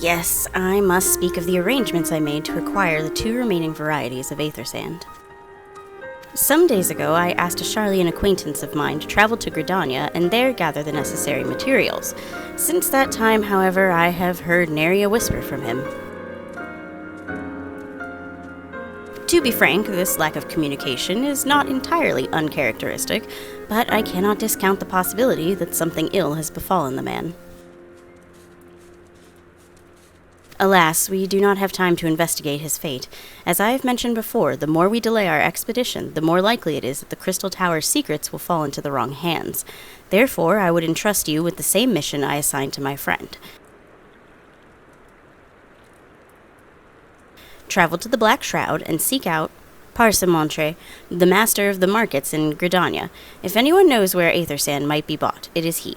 Yes, I must speak of the arrangements I made to acquire the 2 remaining varieties of aether sand. Some days ago, I asked a Charlian acquaintance of mine to travel to Gridania and there gather the necessary materials. Since that time, however, I have heard nary a whisper from him. To be frank, this lack of communication is not entirely uncharacteristic, but I cannot discount the possibility that something ill has befallen the man. Alas, we do not have time to investigate his fate. As I have mentioned before, the more we delay our expedition, the more likely it is that the Crystal Tower's secrets will fall into the wrong hands. Therefore, I would entrust you with the same mission I assigned to my friend. Travel to the Black Shroud and seek out Parsemontre, the master of the markets in Gridania. If anyone knows where aether sand might be bought, it is he.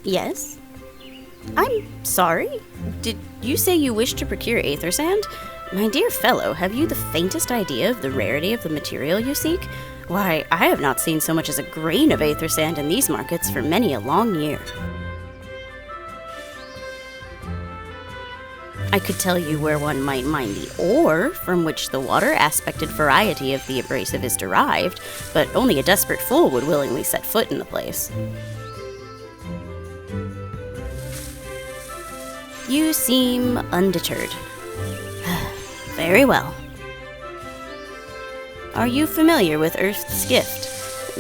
Yes? I'm sorry? Did you say you wish to procure aether sand? My dear fellow, have you the faintest idea of the rarity of the material you seek? Why, I have not seen so much as a grain of aether sand in these markets for many a long year. I could tell you where one might mine the ore from which the water-aspected variety of the abrasive is derived, but only a desperate fool would willingly set foot in the place. You seem undeterred. Very well. Are you familiar with Earth's Gift?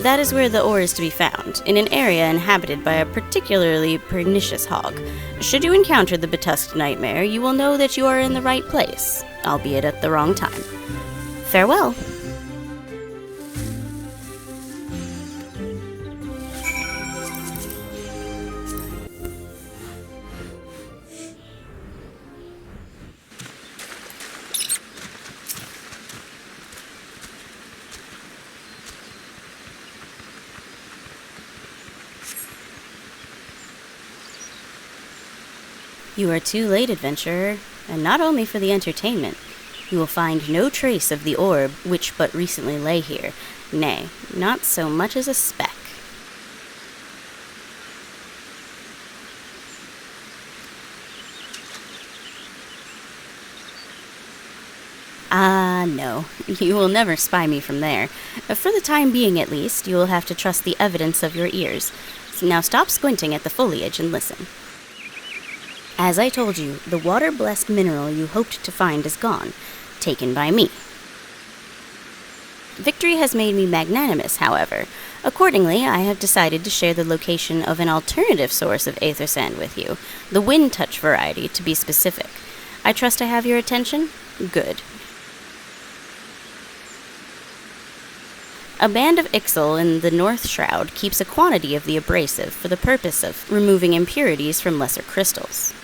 That is where the ore is to be found, in an area inhabited by a particularly pernicious hog. Should you encounter the betusked nightmare, you will know that you are in the right place, albeit at the wrong time. Farewell. You are too late, adventurer, and not only for the entertainment. You will find no trace of the orb which but recently lay here, nay, not so much as a speck. No, you will never spy me from there. For the time being, at least, you will have to trust the evidence of your ears. Now stop squinting at the foliage and listen. As I told you, the water-blessed mineral you hoped to find is gone, taken by me. Victory has made me magnanimous, however. Accordingly, I have decided to share the location of an alternative source of aether sand with you, the Wind Touch variety, to be specific. I trust I have your attention? Good. A band of Ixal in the North Shroud keeps a quantity of the abrasive for the purpose of removing impurities from lesser crystals.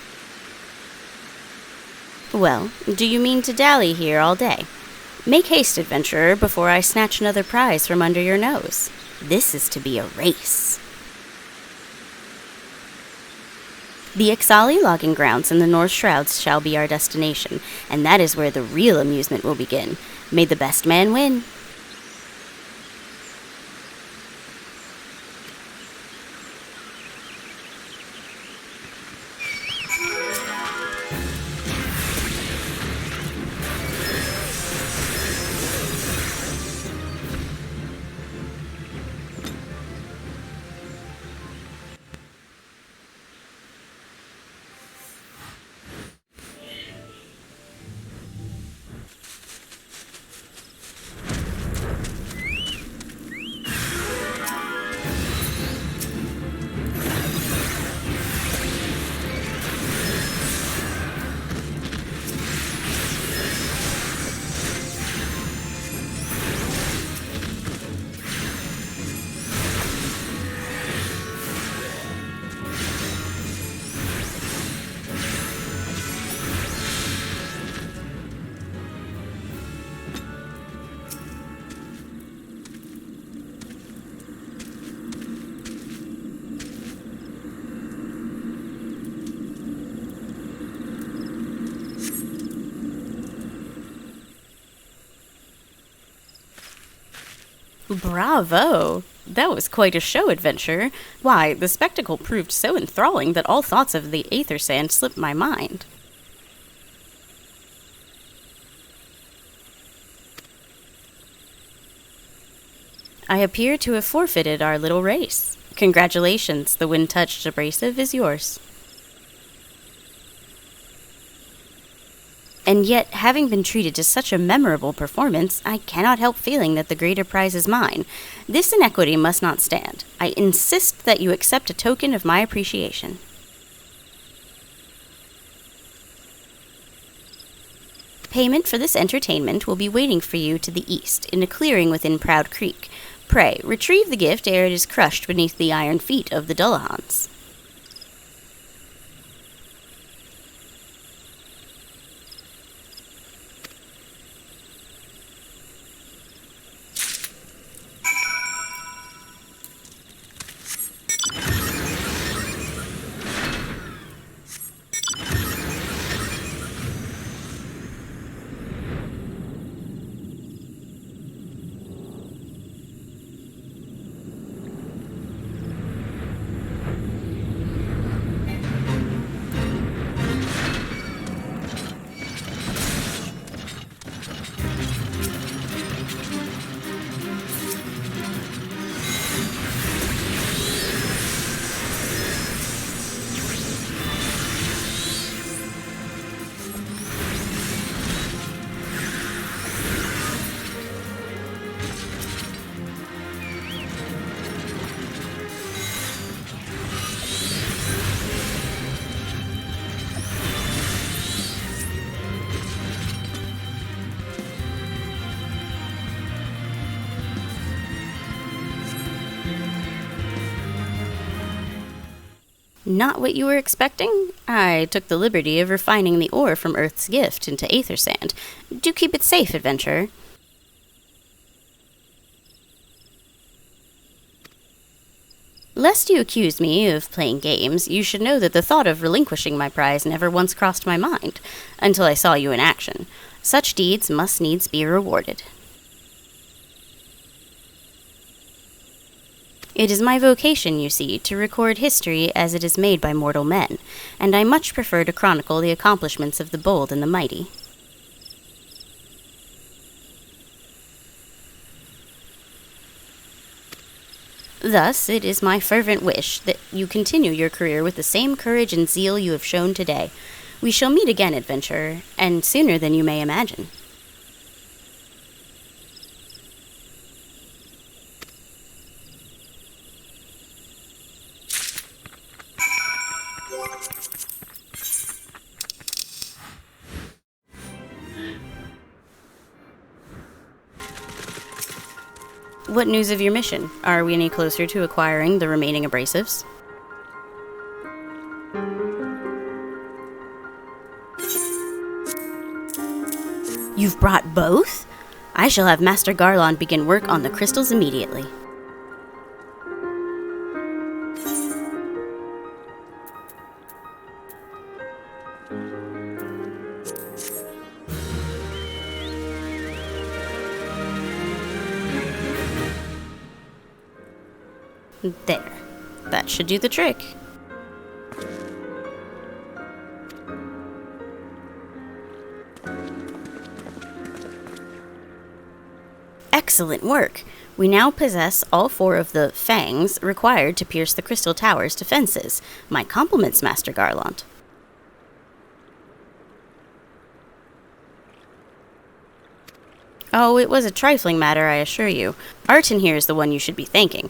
Well, do you mean to dally here all day? Make haste, adventurer, before I snatch another prize from under your nose. This is to be a race. The Ixali logging grounds in the North Shrouds shall be our destination, and that is where the real amusement will begin. May the best man win. Bravo! That was quite a show adventure. Why, the spectacle proved so enthralling that all thoughts of the aether sand slipped my mind. I appear to have forfeited our little race. Congratulations, the wind-touched abrasive is yours. And yet, having been treated to such a memorable performance, I cannot help feeling that the greater prize is mine. This inequity must not stand. I insist that you accept a token of my appreciation. Payment for this entertainment will be waiting for you to the east, in a clearing within Proud Creek. Pray, retrieve the gift ere it is crushed beneath the iron feet of the Dullahans. Not what you were expecting? I took the liberty of refining the ore from Earth's gift into aether sand. Do keep it safe, adventurer. Lest you accuse me of playing games, you should know that the thought of relinquishing my prize never once crossed my mind, until I saw you in action. Such deeds must needs be rewarded. It is my vocation, you see, to record history as it is made by mortal men, and I much prefer to chronicle the accomplishments of the bold and the mighty. Thus, it is my fervent wish that you continue your career with the same courage and zeal you have shown today. We shall meet again, adventurer, and sooner than you may imagine. What news of your mission? Are we any closer to acquiring the remaining abrasives? You've brought both? I shall have Master Garland begin work on the crystals immediately. There. That should do the trick. Excellent work. We now possess all 4 of the fangs required to pierce the crystal tower's defenses. My compliments, Master Garland. Oh, it was a trifling matter, I assure you. Arton here is the one you should be thanking.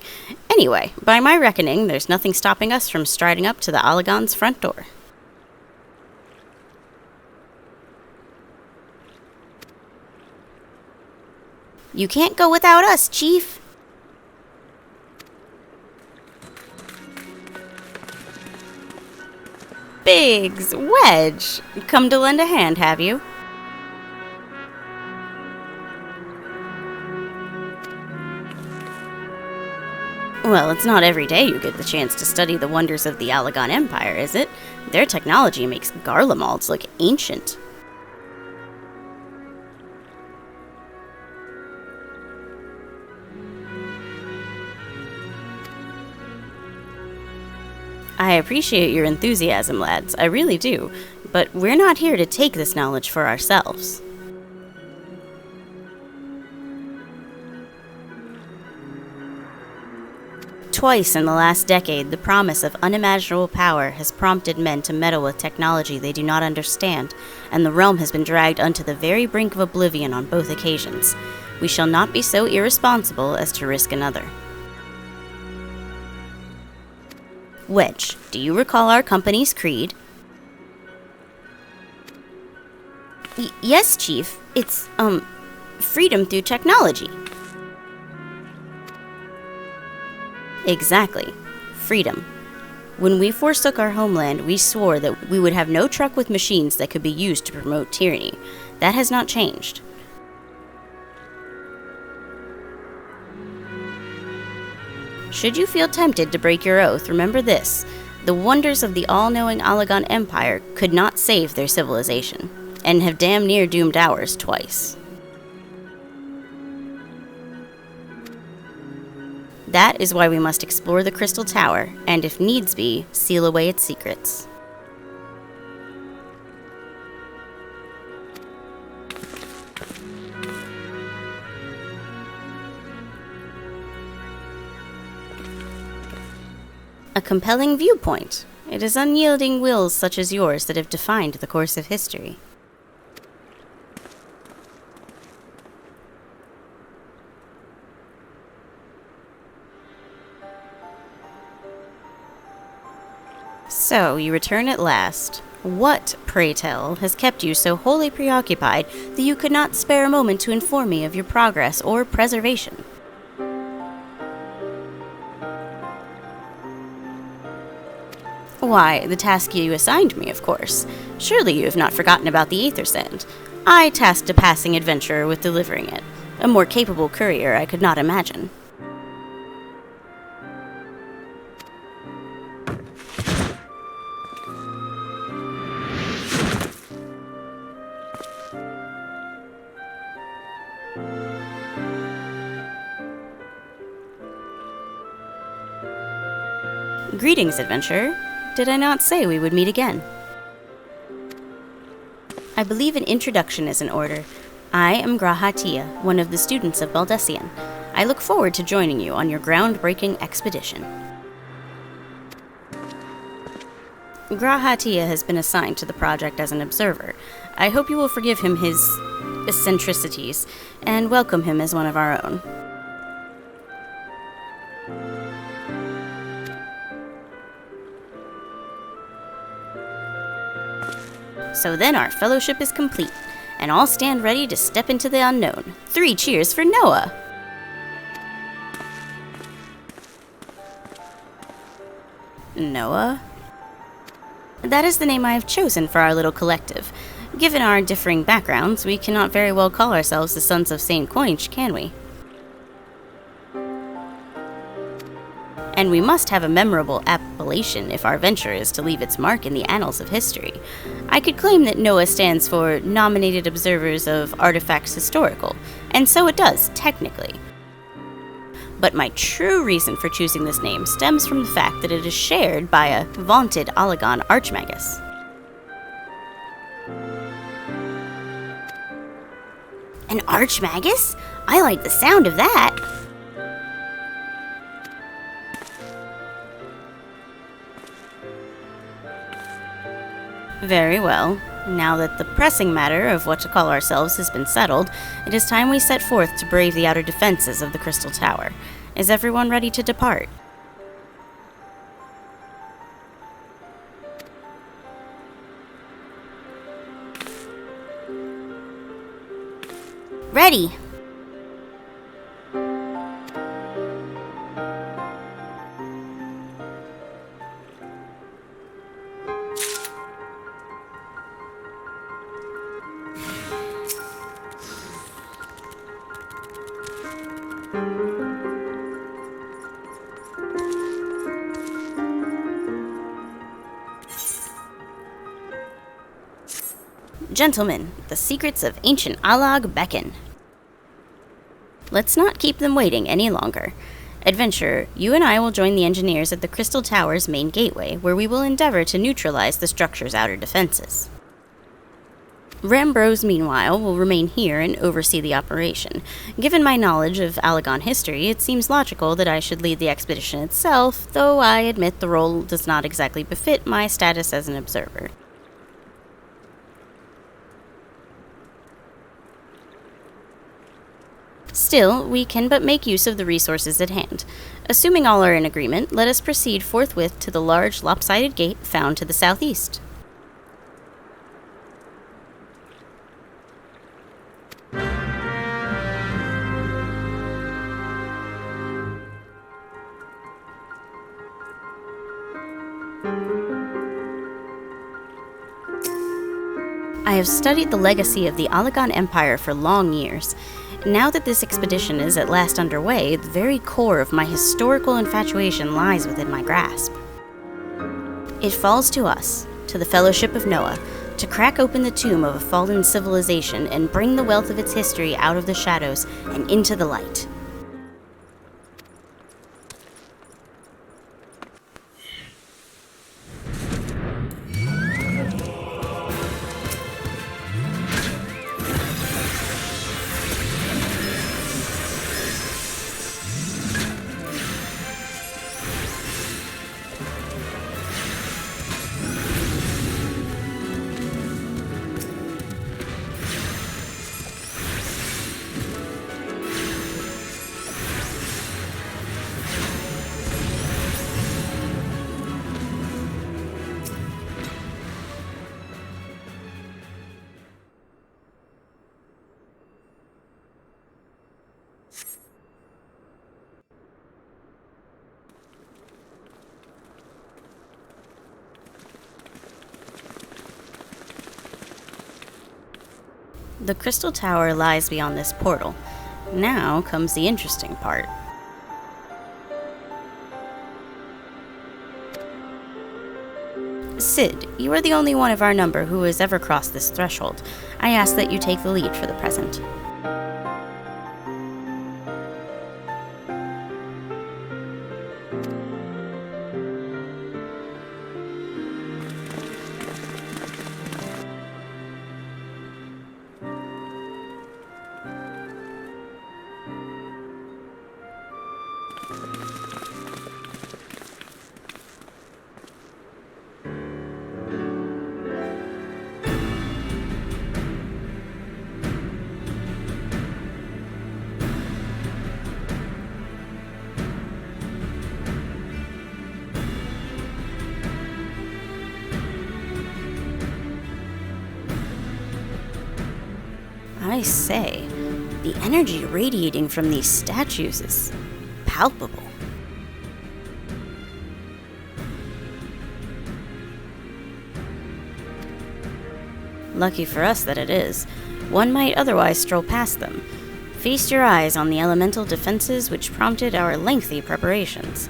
Anyway, by my reckoning, there's nothing stopping us from striding up to the Allagon's front door. You can't go without us, Chief. Biggs, Wedge, come to lend a hand, have you? Well, it's not every day you get the chance to study the wonders of the Allagon Empire, is it? Their technology makes Garlemald's look ancient. I appreciate your enthusiasm, lads, I really do, but we're not here to take this knowledge for ourselves. Twice in the last decade, the promise of unimaginable power has prompted men to meddle with technology they do not understand, and the realm has been dragged unto the very brink of oblivion on both occasions. We shall not be so irresponsible as to risk another. Wedge, do you recall our company's creed? Yes, Chief. It's, freedom through technology. Exactly. Freedom. When we forsook our homeland, we swore that we would have no truck with machines that could be used to promote tyranny. That has not changed. Should you feel tempted to break your oath, remember this. The wonders of the all-knowing Allagan Empire could not save their civilization, and have damn near doomed ours twice. That is why we must explore the Crystal Tower, and if needs be, seal away its secrets. A compelling viewpoint. It is unyielding wills such as yours that have defined the course of history. So, you return at last. What, pray tell, has kept you so wholly preoccupied that you could not spare a moment to inform me of your progress or preservation? Why, the task you assigned me, of course. Surely you have not forgotten about the Aether Sand. I tasked a passing adventurer with delivering it. A more capable courier I could not imagine. Greetings, adventurer. Did I not say we would meet again? I believe an introduction is in order. I am Grahatia, one of the students of Baldessian. I look forward to joining you on your groundbreaking expedition. Grahatia has been assigned to the project as an observer. I hope you will forgive him his eccentricities and welcome him as one of our own. So then our fellowship is complete, and all stand ready to step into the unknown. 3 cheers for Noah! Noah? That is the name I have chosen for our little collective. Given our differing backgrounds, we cannot very well call ourselves the Sons of St. Coinch, can we? And we must have a memorable appellation if our venture is to leave its mark in the annals of history. I could claim that NOAA stands for Nominated Observers of Artifacts Historical, and so it does, technically. But my true reason for choosing this name stems from the fact that it is shared by a vaunted Allagan Archmagus. An Archmagus? I like the sound of that! Very well. Now that the pressing matter of what to call ourselves has been settled, it is time we set forth to brave the outer defenses of the Crystal Tower. Is everyone ready to depart? Ready! Gentlemen, the secrets of ancient Allag beckon. Let's not keep them waiting any longer. Adventurer, you and I will join the engineers at the Crystal Tower's main gateway, where we will endeavor to neutralize the structure's outer defenses. Rambrose, meanwhile, will remain here and oversee the operation. Given my knowledge of Alagon history, it seems logical that I should lead the expedition itself, though I admit the role does not exactly befit my status as an observer. Still, we can but make use of the resources at hand. Assuming all are in agreement, let us proceed forthwith to the large lopsided gate found to the southeast. I have studied the legacy of the Alagon Empire for long years. Now that this expedition is at last underway, the very core of my historical infatuation lies within my grasp. It falls to us, to the Fellowship of Noah, to crack open the tomb of a fallen civilization and bring the wealth of its history out of the shadows and into the light. The Crystal Tower lies beyond this portal. Now comes the interesting part. Sid, you are the only one of our number who has ever crossed this threshold. I ask that you take the lead for the present. I say, the energy radiating from these statues is palpable. Lucky for us that it is. One might otherwise stroll past them. Feast your eyes on the elemental defenses which prompted our lengthy preparations.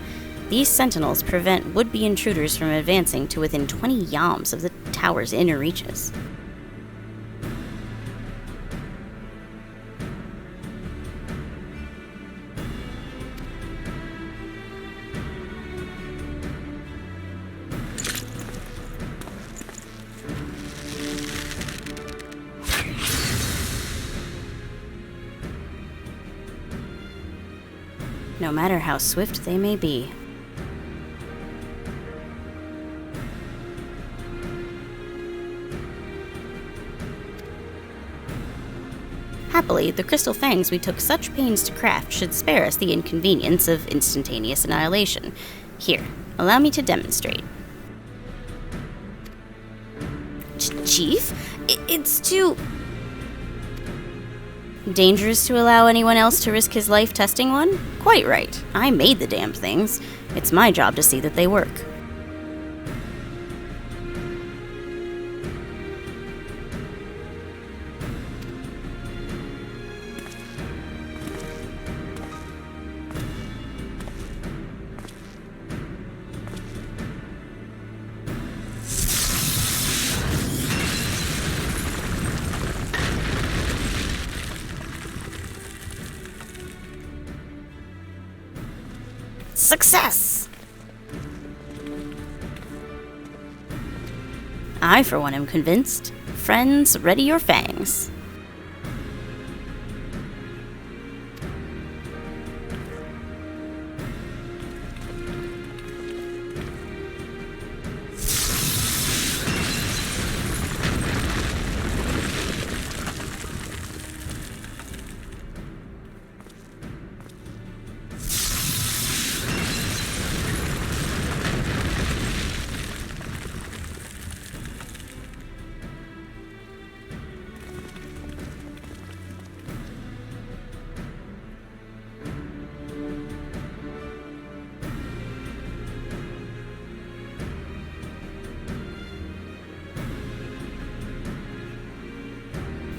These sentinels prevent would-be intruders from advancing to within 20 yalms of the tower's inner reaches. No matter how swift they may be. Happily, the crystal fangs we took such pains to craft should spare us the inconvenience of instantaneous annihilation. Here, allow me to demonstrate. Chief? It's too... dangerous to allow anyone else to risk his life testing one? Quite right. I made the damned things. It's my job to see that they work. Success! I, for one, am convinced. Friends, ready your fangs.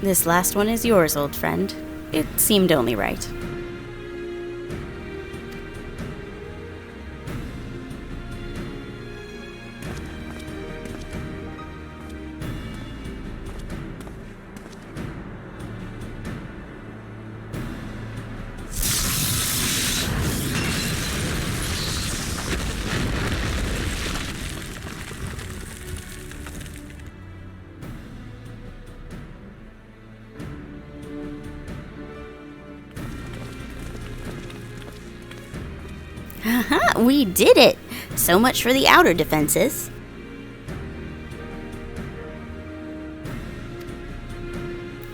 This last one is yours, old friend. It seemed only right. Haha, we did it! So much for the outer defenses.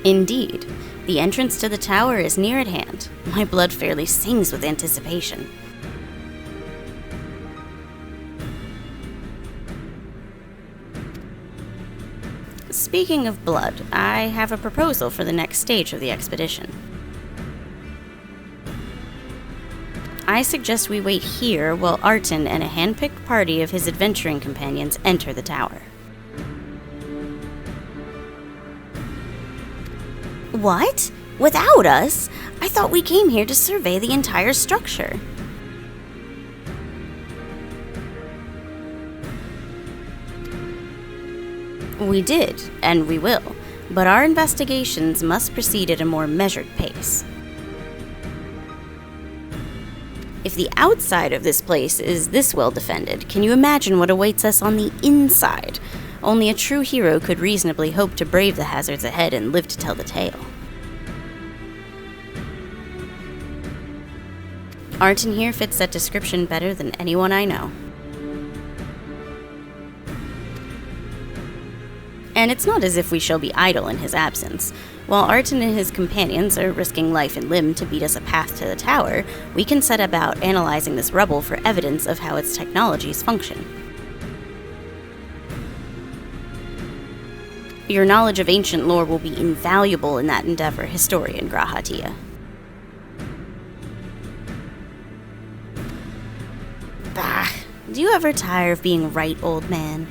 Indeed, the entrance to the tower is near at hand. My blood fairly sings with anticipation. Speaking of blood, I have a proposal for the next stage of the expedition. I suggest we wait here while Arton and a hand-picked party of his adventuring companions enter the tower. What? Without us? I thought we came here to survey the entire structure. We did, and we will, but our investigations must proceed at a more measured pace. If the outside of this place is this well defended, can you imagine what awaits us on the inside? Only a true hero could reasonably hope to brave the hazards ahead and live to tell the tale. Arton here fits that description better than anyone I know. And it's not as if we shall be idle in his absence. While Arton and his companions are risking life and limb to beat us a path to the tower, we can set about analyzing this rubble for evidence of how its technologies function. Your knowledge of ancient lore will be invaluable in that endeavor, historian Grahatia. Bah, do you ever tire of being right, old man?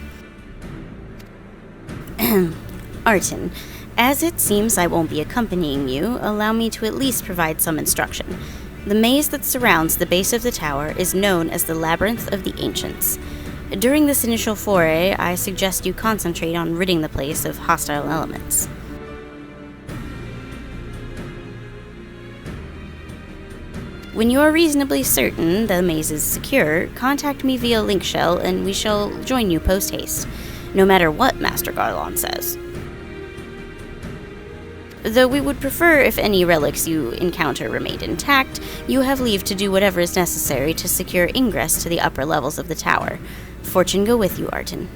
Arton, as it seems I won't be accompanying you, allow me to at least provide some instruction. The maze that surrounds the base of the tower is known as the Labyrinth of the Ancients. During this initial foray, I suggest you concentrate on ridding the place of hostile elements. When you are reasonably certain the maze is secure, contact me via link shell and we shall join you post-haste, no matter what Master Garlon says. Though we would prefer if any relics you encounter remained intact, you have leave to do whatever is necessary to secure ingress to the upper levels of the tower. Fortune go with you, Arton.